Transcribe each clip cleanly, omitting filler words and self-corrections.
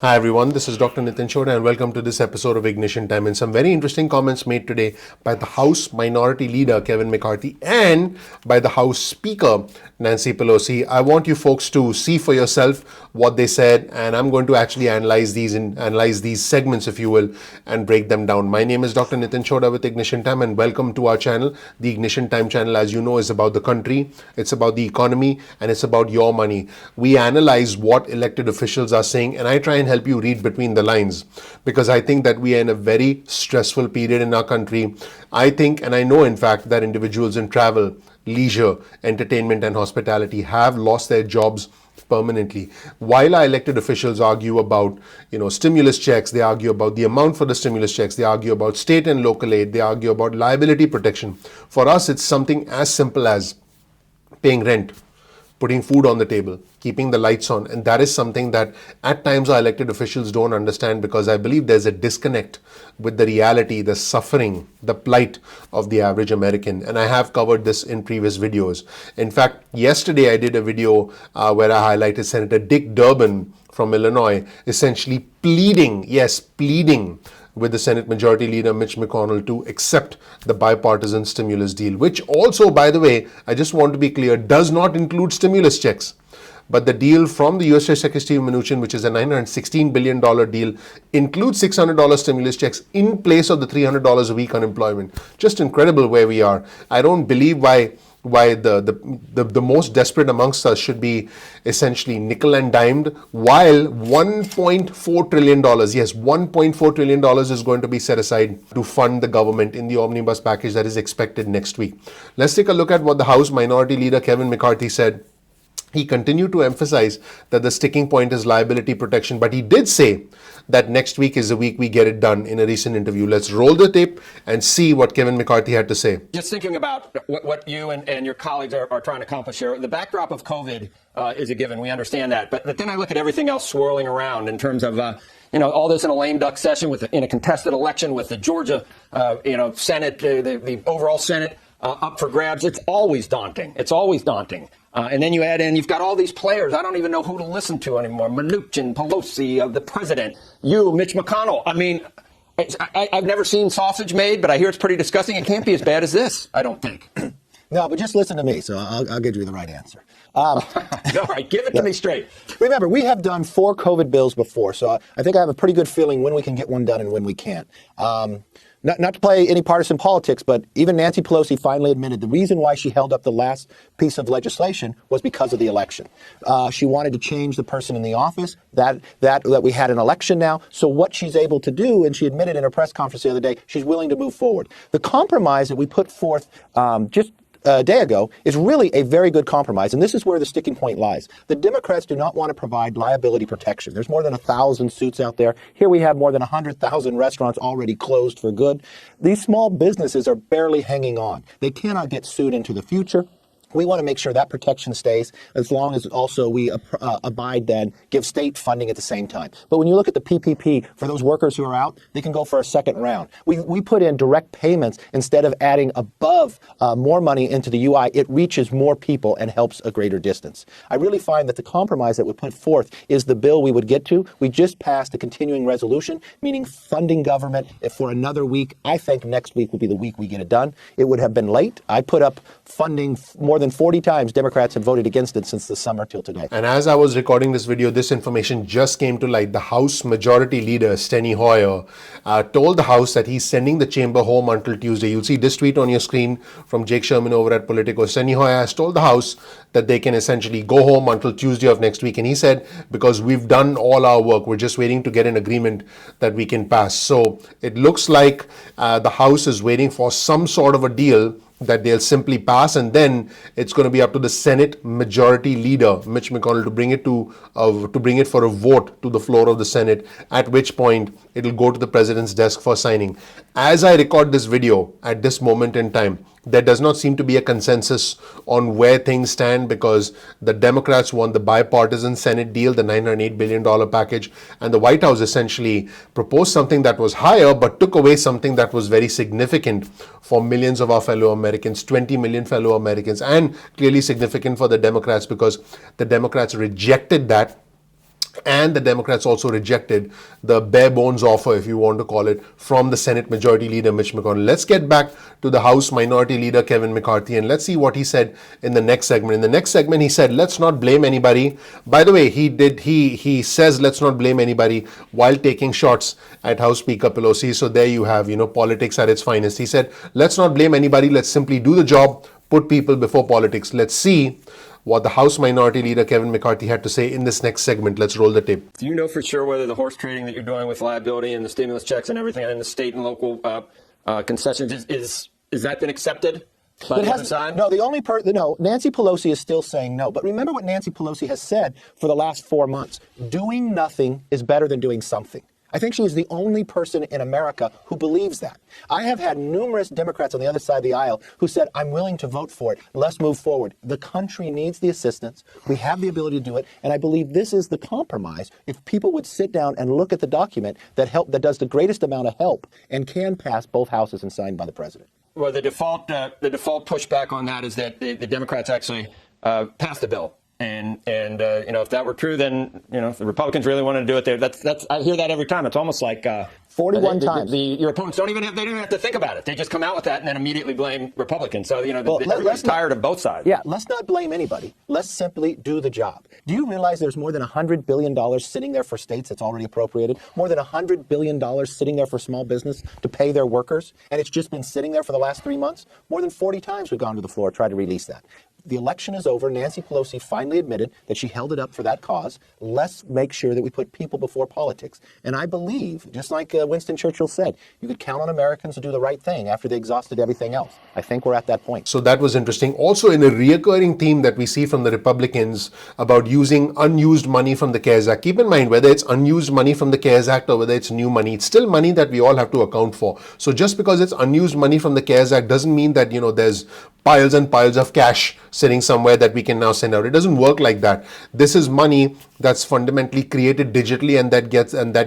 Hi everyone, this is Dr. Nitin Chhoda and welcome to this episode of Ignition Time. And some very interesting comments made today by the House Minority Leader Kevin McCarthy and by the House Speaker Nancy Pelosi. I want you folks to see for yourself what they said, and I'm going to actually analyze these segments, if you will, and break them down. My name is Dr. Nitin Chhoda with Ignition Time, and welcome to our channel. The Ignition Time channel, as you know, is about the country, it's about the economy, and it's about your money. We analyze what elected officials are saying, and I try and help you read between the lines, because I think that we are in a very stressful period in our country. I think, and I know in fact, that individuals in travel, leisure, entertainment, and hospitality have lost their jobs permanently. While our elected officials argue about, stimulus checks, they argue about the amount for the stimulus checks, they argue about state and local aid, they argue about liability protection. For us, it's something as simple as paying rent, putting food on the table, keeping the lights on. And that is something that at times our elected officials don't understand, because I believe there's a disconnect with the reality, the suffering, the plight of the average American. And I have covered this in previous videos. In fact, yesterday I did a video where I highlighted Senator Dick Durbin from Illinois, essentially pleading with the Senate Majority Leader Mitch McConnell to accept the bipartisan stimulus deal, which also, by the way, I just want to be clear, does not include stimulus checks. But the deal from the U.S. Secretary Steve Mnuchin, which is a $916 billion deal, includes $600 stimulus checks in place of the $300 a week unemployment. Just incredible where we are. I don't believe why the most desperate amongst us should be essentially nickel and dimed, while $1.4 trillion, yes, $1.4 trillion is going to be set aside to fund the government in the omnibus package that is expected next week. Let's take a look at what the House Minority Leader Kevin McCarthy said. He continued to emphasize that the sticking point is liability protection, but he did say that next week is the week we get it done in a recent interview. Let's roll the tape and see what Kevin McCarthy had to say. Just thinking about what you and your colleagues are trying to accomplish here, the backdrop of COVID is a given. We understand that. But then I look at everything else swirling around in terms of all this in a lame duck session in a contested election with the Georgia, Senate, the overall Senate up for grabs. It's always daunting. And then you've got all these players. I don't even know who to listen to anymore. Mnuchin, Pelosi, the president, you, Mitch McConnell. I mean, I've never seen sausage made, but I hear it's pretty disgusting. It can't be as bad as this, I don't think. No, but just listen to me, so I'll give you the right answer. All right, give it to me straight. Remember, we have done 4 COVID bills before, so I think I have a pretty good feeling when we can get one done and when we can't. Not to play any partisan politics, but even Nancy Pelosi finally admitted the reason why she held up the last piece of legislation was because of the election. She wanted to change the person in the office, that we had an election now. So what she's able to do, and she admitted in her press conference the other day, she's willing to move forward. The compromise that we put forth just a day ago is really a very good compromise, and this is where the sticking point lies. The Democrats do not want to provide liability protection. There's more than 1,000 suits out there. Here we have more than 100,000 restaurants already closed for good. These small businesses are barely hanging on. They cannot get sued into the future. We want to make sure that protection stays, as long as also we abide then, give state funding at the same time. But when you look at the PPP, for those workers who are out, they can go for a second round. We put in direct payments instead of adding above more money into the UI. It reaches more people and helps a greater distance. I really find that the compromise that we put forth is the bill we would get to. We just passed a continuing resolution, meaning funding government for another week. I think next week will be the week we get it done. It would have been late. I put up funding more than 40 times. Democrats have voted against it since the summer till today. And as I was recording this video, this information just came to light. The House Majority Leader, Steny Hoyer, told the House that he's sending the chamber home until Tuesday. You'll see this tweet on your screen from Jake Sherman over at Politico. Steny Hoyer has told the House that they can essentially go home until Tuesday of next week. And he said, because we've done all our work, we're just waiting to get an agreement that we can pass. So it looks like the House is waiting for some sort of a deal that they'll simply pass, and then it's going to be up to the Senate Majority Leader Mitch McConnell to bring it for a vote to the floor of the Senate, at which point it'll go to the president's desk for signing. As I record this video at this moment in time, there does not seem to be a consensus on where things stand, because the Democrats won the bipartisan Senate deal, the $908 billion package, and the White House essentially proposed something that was higher but took away something that was very significant for millions of our fellow Americans, 20 million fellow Americans, and clearly significant for the Democrats, because the Democrats rejected that And the Democrats also rejected the bare bones offer, if you want to call it, from the Senate Majority Leader Mitch McConnell. Let's get back to the House Minority Leader Kevin McCarthy and let's see what he said in the next segment. In the next segment, he said, let's not blame anybody. By the way, he says let's not blame anybody while taking shots at House Speaker Pelosi. So there you have, politics at its finest. He said, let's not blame anybody. Let's simply do the job, put people before politics. Let's see what the House Minority Leader Kevin McCarthy had to say in this next segment. Let's roll the tape. Do you know for sure whether the horse trading that you're doing with liability and the stimulus checks and everything and the state and local concessions is that been accepted by the other side? No, Nancy Pelosi is still saying no. But remember what Nancy Pelosi has said for the last 4 months. Doing nothing is better than doing something. I think she is the only person in America who believes that. I have had numerous Democrats on the other side of the aisle who said, I'm willing to vote for it. Let's move forward. The country needs the assistance. We have the ability to do it. And I believe this is the compromise. If people would sit down and look at the document that does the greatest amount of help and can pass both houses and signed by the president. Well, the default pushback on that is that the Democrats actually passed the bill. And if that were true, then if the Republicans really wanted to do it, that's I hear that every time. It's almost like 41 times. Your opponents don't even have to think about it. They just come out with that and then immediately blame Republicans. So let's tired of both sides. Yeah, let's not blame anybody. Let's simply do the job. Do you realize there's more than $100 billion sitting there for states that's already appropriated? More than $100 billion sitting there for small business to pay their workers, and it's just been sitting there for the last 3 months? More than 40 times we've gone to the floor to try to release that. The election is over. Nancy Pelosi finally admitted that she held it up for that cause. Let's make sure that we put people before politics. And I believe, just like Winston Churchill said, you could count on Americans to do the right thing after they exhausted everything else. I think we're at that point. So that was interesting. Also, in a reoccurring theme that we see from the Republicans about using unused money from the CARES Act, keep in mind whether it's unused money from the CARES Act or whether it's new money, it's still money that we all have to account for. So just because it's unused money from the CARES Act doesn't mean that, there's piles and piles of cash sitting somewhere that we can now send out. It doesn't work like that. This is money that's fundamentally created digitally and that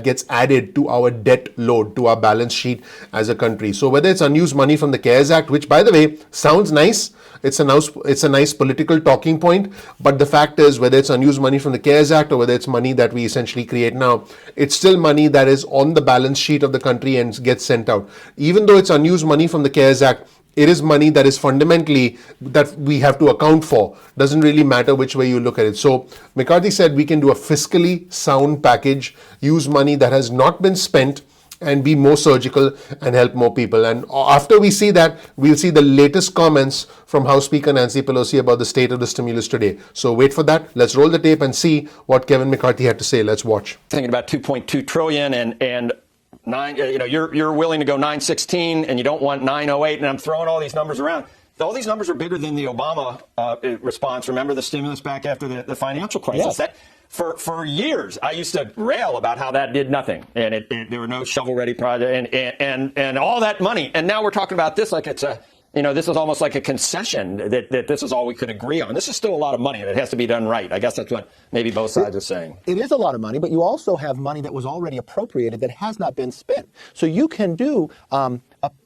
gets added to our debt load, to our balance sheet as a country. So whether it's unused money from the CARES Act, which by the way sounds nice, it's a nice political talking point, but the fact is whether it's unused money from the CARES Act or whether it's money that we essentially create now, it's still money that is on the balance sheet of the country and gets sent out. Even though it's unused money from the CARES Act, it is money that is fundamentally that we have to account for. Doesn't really matter which way you look at it. So McCarthy said we can do a fiscally sound package, use money that has not been spent and be more surgical and help more people. And after we see that, we'll see the latest comments from House Speaker Nancy Pelosi about the state of the stimulus today. So wait for that. Let's roll the tape and see what Kevin McCarthy had to say. Let's watch. Thinking about 2.2 trillion and you're willing to go 916 and you don't want 908, and I'm throwing all these numbers around. All these numbers are bigger than the Obama response. Remember the stimulus back after the financial crisis? Yes. For years, I used to rail about how that did nothing, and there were no shovel-ready projects, and all that money. And now we're talking about this like it's this is almost like a concession that this is all we could agree on. This is still a lot of money, and it has to be done right. I guess that's what maybe both sides are saying. It is a lot of money, but you also have money that was already appropriated that has not been spent. So you can do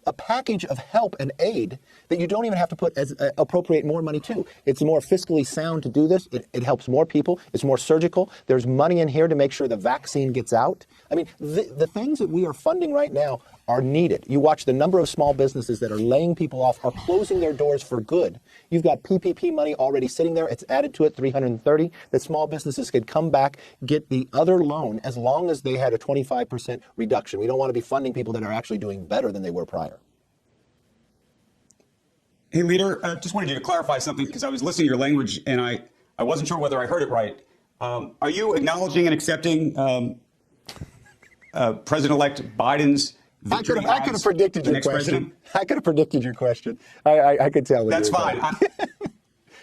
a package of help and aid that you don't even have to appropriate more money to. It's more fiscally sound to do this. It helps more people. It's more surgical. There's money in here to make sure the vaccine gets out. I mean, the things that we are funding right now are needed. You watch the number of small businesses that are laying people off, are closing their doors for good. You've got PPP money already sitting there. It's added to it 330 that small businesses could come back, get the other loan as long as they had a 25% reduction. We don't want to be funding people that are actually doing better than they were prior. Hey, Leader, just wanted you to clarify something because I was listening to your language and I wasn't sure whether I heard it right. Are you acknowledging and accepting President-elect Biden's victory? I could have predicted your question. President? I could have predicted your question. I could tell. That's fine.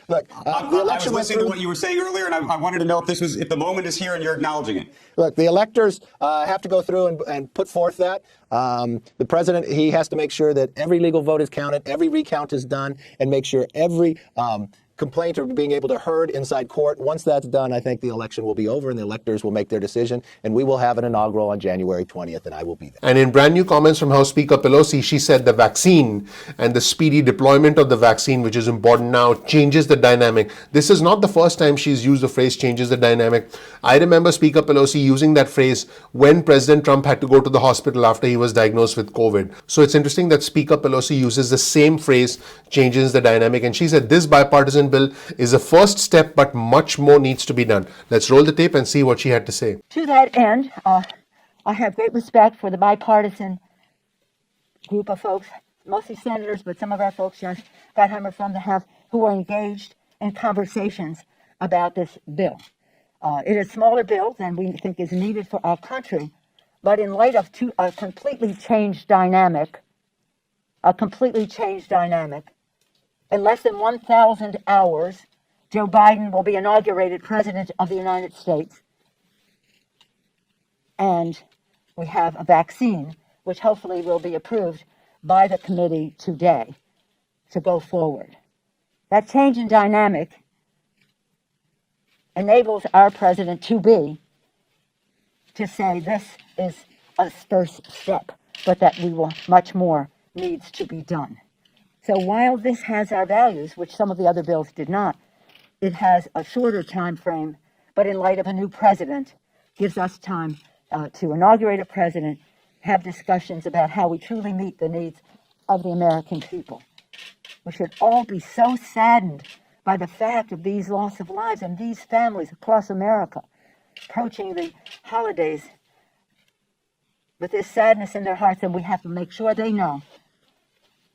Look, I was listening to what you were saying earlier, and I wanted to know if the moment is here and you're acknowledging it. Look, the electors have to go through and put forth that. The president, he has to make sure that every legal vote is counted, every recount is done, and make sure every complaint or being able to heard inside court. Once that's done, I think the election will be over and the electors will make their decision, and we will have an inaugural on January 20th, and I will be there. And in brand new comments from House Speaker Pelosi, she said the vaccine and the speedy deployment of the vaccine, which is important now, changes the dynamic. This is not the first time she's used the phrase changes the dynamic. I remember Speaker Pelosi using that phrase when President Trump had to go to the hospital after he was diagnosed with COVID. So it's interesting that Speaker Pelosi uses the same phrase, changes the dynamic. And she said this bipartisan bill is a first step, but much more needs to be done. Let's roll the tape and see what she had to say. To that end, I have great respect for the bipartisan group of folks, mostly senators, but some of our folks just got hammered from the House, who are engaged in conversations about this bill. It is a smaller bill than we think is needed for our country, but in light of a completely changed dynamic, in less than 1,000 hours, Joe Biden will be inaugurated President of the United States. And we have a vaccine, which hopefully will be approved by the committee today to go forward. That change in dynamic enables our president to say this is a first step, but that much more needs to be done. So while this has our values, which some of the other bills did not, it has a shorter time frame, but in light of a new president, gives us time to inaugurate a president, have discussions about how we truly meet the needs of the American people. We should all be so saddened by the fact of these loss of lives and these families across America approaching the holidays with this sadness in their hearts, and we have to make sure they know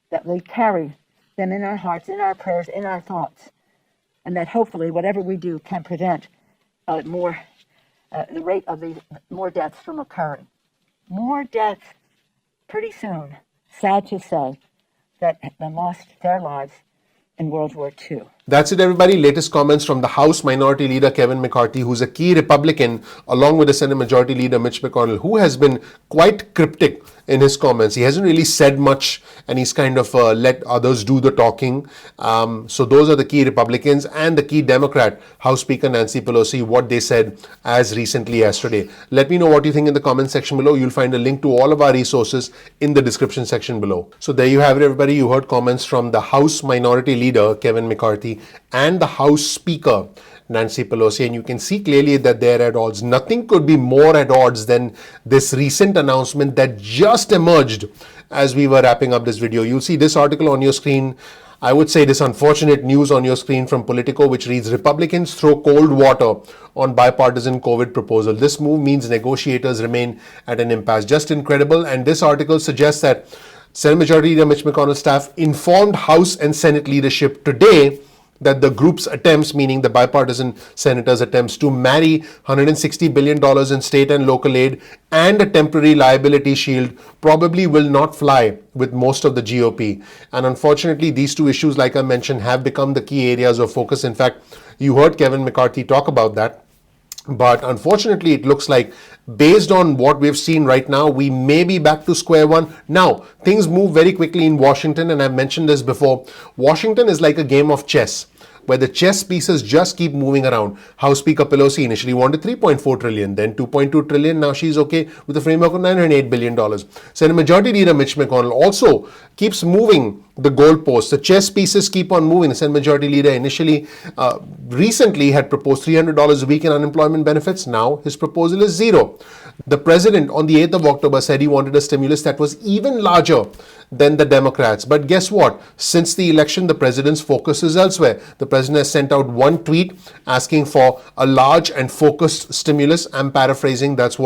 that we carry them in our hearts, in our prayers, in our thoughts, and that hopefully whatever we do can prevent the rate of these more deaths from occurring. More deaths pretty soon, sad to say, that lost their lives in World War II. That's it, everybody. Latest comments from the House Minority Leader Kevin McCarthy, who's a key Republican, along with the Senate Majority Leader Mitch McConnell, who has been quite cryptic in his comments. He hasn't really said much, and he's kind of let others do the talking. So those are the key Republicans and the key Democrat, House Speaker Nancy Pelosi, what they said as recently yesterday. Let me know what you think in the comment section below. You'll find a link to all of our resources in the description section below. So there you have it, everybody. You heard comments from the House Minority Leader Kevin McCarthy and the House Speaker Nancy Pelosi, and you can see clearly that they're at odds. Nothing could be more at odds than this recent announcement that just emerged as we were wrapping up this video. You'll see this article on your screen. I would say this unfortunate news on your screen from Politico, which reads, Republicans throw cold water on bipartisan COVID proposal. This move means negotiators remain at an impasse. Just incredible. And this article suggests that Senate Majority Leader Mitch McConnell's staff informed House and Senate leadership today that the group's attempts, meaning the bipartisan senators' attempts to marry $160 billion in state and local aid and a temporary liability shield probably will not fly with most of the GOP. And unfortunately, these two issues, like I mentioned, have become the key areas of focus. In fact, you heard Kevin McCarthy talk about that. But unfortunately, it looks like based on what we've seen right now, we may be back to square one. Now, things move very quickly in Washington, and I've mentioned this before. Washington is like a game of chess, where the chess pieces just keep moving around. House Speaker Pelosi initially wanted $3.4 trillion, then $2.2 trillion. Now she's okay with a framework of $908 billion. Senate Majority Leader Mitch McConnell also keeps moving the goalposts. The chess pieces keep on moving. The Senate Majority Leader initially, recently had proposed $300 a week in unemployment benefits. Now his proposal is zero. The president on the 8th of October said he wanted a stimulus that was even larger than the Democrats. But guess what? Since the election, the president's focus is elsewhere. The president has sent out one tweet asking for a large and focused stimulus. I'm paraphrasing. That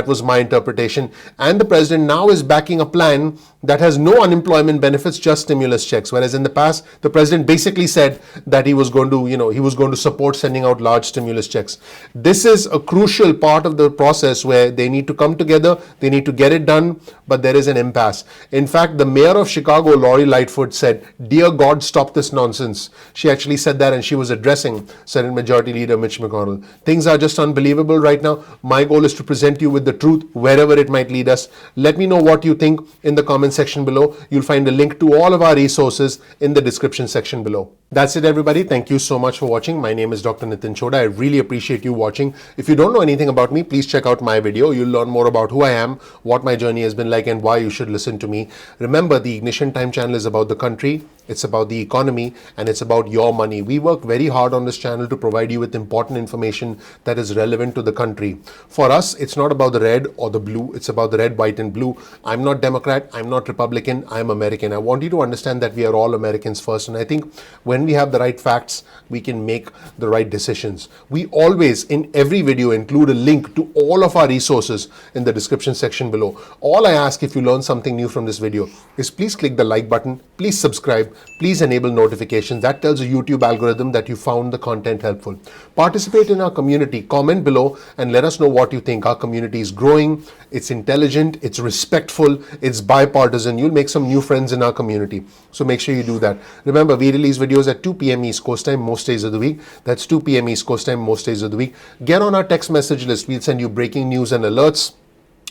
was my interpretation. And the president now is backing a plan that has no unemployment benefits, just stimulus checks. Whereas in the past, the president basically said that he was going to support sending out large stimulus checks. This is a crucial part of the process where they need to come together, they need to get it done, but there is an impasse. In fact, the mayor of Chicago, Lori Lightfoot, said, "Dear God, stop this nonsense." She actually said that, and she was addressing Senate Majority Leader Mitch McConnell. Things are just unbelievable right now. My goal is to present you with the truth wherever it might lead us. Let me know what you think in the comment section below. You'll find a link to all of our resources in the description section below. That's it, everybody. Thank you so much for watching. My name is Dr. Nitin Chhoda. I really appreciate you watching. If you don't know anything about me, please check out my video. You'll learn more about who I am, what my journey has been like, and why you should listen to me. Remember, the Ignition Time channel is about the country, it's about the economy, and it's about your money. We work very hard on this channel to provide you with important information that is relevant to the country. For us, it's not about the red or the blue. It's about the red, white, and blue. I'm not Democrat. I'm not Republican. I'm American. I want you to understand that we are all Americans first. And I think when we have the right facts, we can make the right decisions. We always, in every video, include a link to all of our resources in the description section below. All I ask, if you learn something new from this video, is please click the like button, please subscribe, please enable notifications. That tells the YouTube algorithm that you found the content helpful. Participate in our community, comment below, and let us know what you think. Our community is growing, it's intelligent, it's respectful, it's bipartisan. You'll make some new friends in our community. So make sure you do that. Remember, we release videos at 2 p.m. East Coast time most days of the week. That's 2 p.m. East Coast time most days of the week. Get on our text message list. We'll send you breaking news and alerts.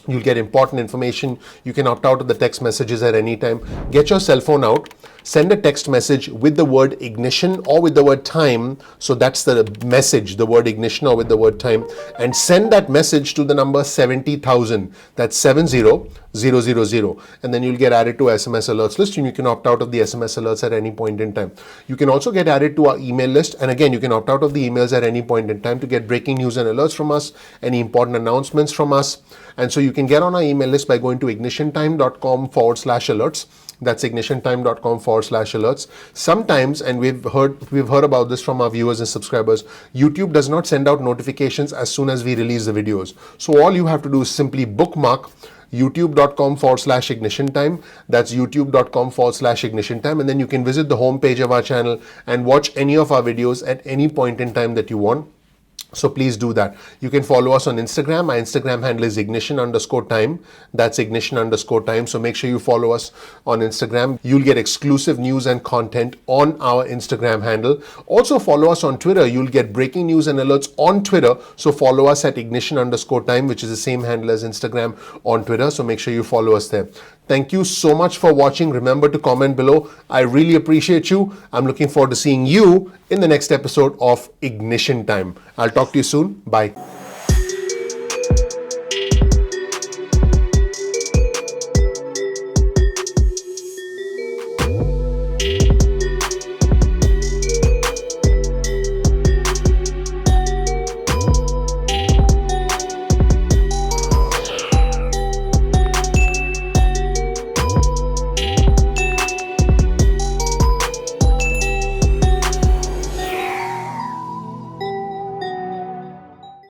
You'll get important information. You can opt out of the text messages at any time. Get your cell phone out. Send a text message with the word ignition or with the word time. So that's the message, the word ignition or with the word time. And send that message to the number 70,000. That's 70000. And then you'll get added to SMS alerts list, and you can opt out of the SMS alerts at any point in time. You can also get added to our email list. And again, you can opt out of the emails at any point in time to get breaking news and alerts from us, any important announcements from us. And so you can get on our email list by going to ignitiontime.com/alerts. That's ignitiontime.com/alerts. Sometimes, and we've heard about this from our viewers and subscribers, YouTube does not send out notifications as soon as we release the videos. So all you have to do is simply bookmark youtube.com/ignition-time. That's youtube.com/ignition-time. And then you can visit the homepage of our channel and watch any of our videos at any point in time that you want. So please do that. You can follow us on Instagram. My Instagram handle is ignition_time. That's ignition_time. So make sure you follow us on Instagram. You'll get exclusive news and content on our Instagram handle. Also follow us on Twitter. You'll get breaking news and alerts on Twitter. So follow us at ignition_time, which is the same handle as Instagram on Twitter. So make sure you follow us there. Thank you so much for watching. Remember to comment below. I really appreciate you. I'm looking forward to seeing you in the next episode of Ignition Time. I'll talk to you soon. Bye.